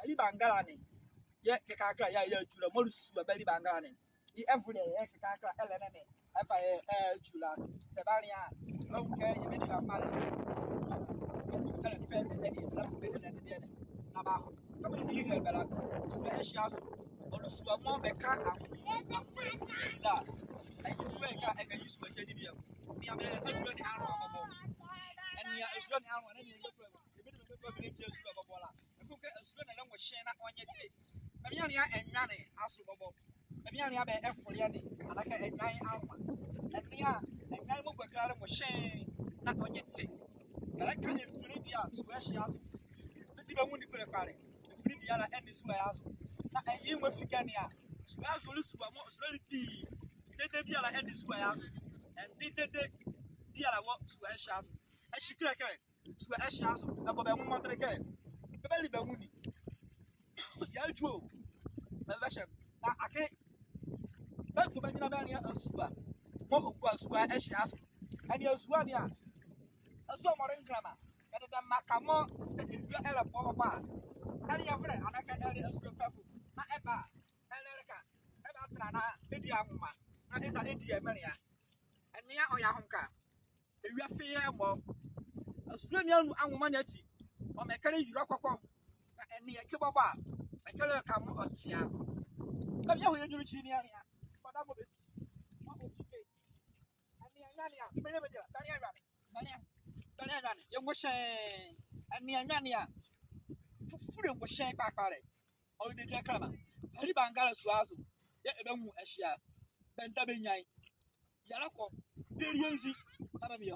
Balibangala ni ye kekakra ya jula molusu Balibangala ni every day ye kekakra elene efa jula sebania onke ye medical mal kala pe de plus be elene de na ba ho kama yi real bela so e shia so olusu mo be ka la ayi so e ka e yi so e ni bia ni abe e so ni anu abobo eni e so ni anu na ni e go be ni so abobo la e ko e so na wo hye na onye ti ebiani ya enwane aso bobo ebiani ya be efore ni anaka enwan anwa enia enwan mo gwakra mo hye na onye ti kala ka efiri bia so ehye aso di ba mu ni pere pare efiri bia la eni so ya aso na eyi mo fika ni a so aso lu so mo so li ti dede bia la eni so ya aso en dede bia la wo so ehye aso ehikira ka so ehye aso na bobe mo motre ka bebe li ba mu ni ya juo Bavasha, ake, but to Benjamin Asua, Moku Asua, Eshias, and Yasuania, a so modern grammar, better than Macamo, Ella Boba, and your friend, and I can tell you a super perfume, not Eba, Elerica, Eba Trana, Idiamma, and it's an Idia Maria, and near Oyahonka, the Rafia Mo, a Sunian Amanati, or Mecani Rococo, and near Kibaba, I tell her come on, Sia. But you will do it in the area. But I'm with it. And the Anania, Daniel, you must say, and the Anania, Fufu was shape back by it. Or the Diacrama. Balibangala Suazo, yet a bamboo as she are. Bentabinai, Yalako, very easy, Mamma mia.